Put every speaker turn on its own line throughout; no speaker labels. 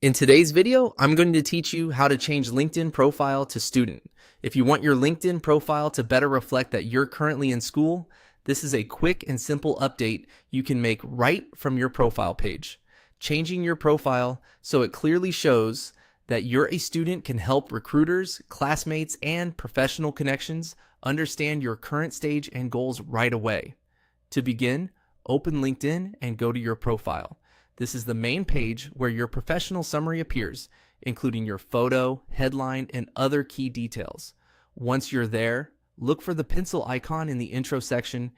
In today's video, I'm going to teach you how to change LinkedIn profile to student. If you want your LinkedIn profile to better reflect that you're currently in school, this is a quick and simple update you can make right from your profile page. Changing your profile so it clearly shows that you're a student can help recruiters, classmates, and professional connections understand your current stage and goals right away. To begin, open LinkedIn and go to your profile. This is the main page where your professional summary appears, including your photo, headline, and other key details. Once you're there, look for the pencil icon in the intro section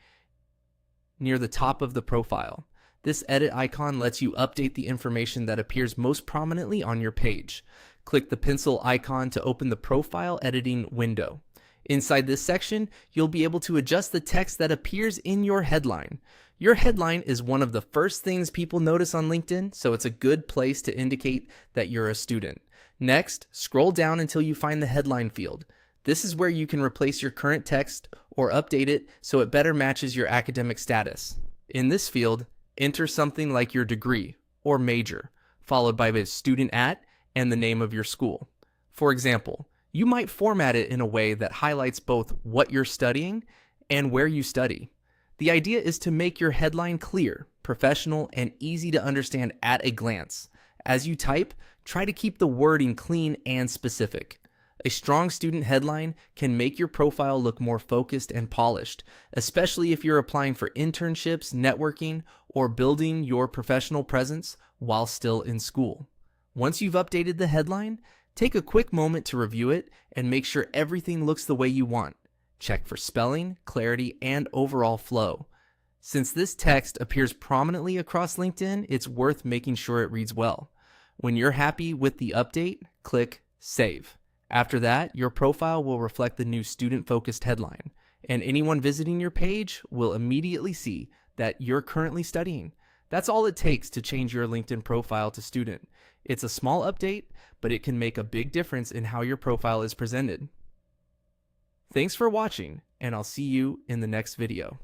near the top of the profile. This edit icon lets you update the information that appears most prominently on your page. Click the pencil icon to open the profile editing window. Inside this section, you'll be able to adjust the text that appears in your headline. Your headline is one of the first things people notice on LinkedIn, so it's a good place to indicate that you're a student. Next, scroll down until you find the headline field. This is where you can replace your current text or update it so it better matches your academic status. In this field, enter something like your degree or major, followed by the student at and the name of your school. For example, you might format it in a way that highlights both what you're studying and where you study. The idea is to make your headline clear, professional, and easy to understand at a glance. As you type, try to keep the wording clean and specific. A strong student headline can make your profile look more focused and polished, especially if you're applying for internships, networking, or building your professional presence while still in school. Once you've updated the headline, take a quick moment to review it and make sure everything looks the way you want. Check for spelling, clarity, and overall flow. Since this text appears prominently across LinkedIn, it's worth making sure it reads well. When you're happy with the update, click Save. After that, your profile will reflect the new student-focused headline, and anyone visiting your page will immediately see that you're currently studying. That's all it takes to change your LinkedIn profile to student. It's a small update, but it can make a big difference in how your profile is presented. Thanks for watching, and I'll see you in the next video.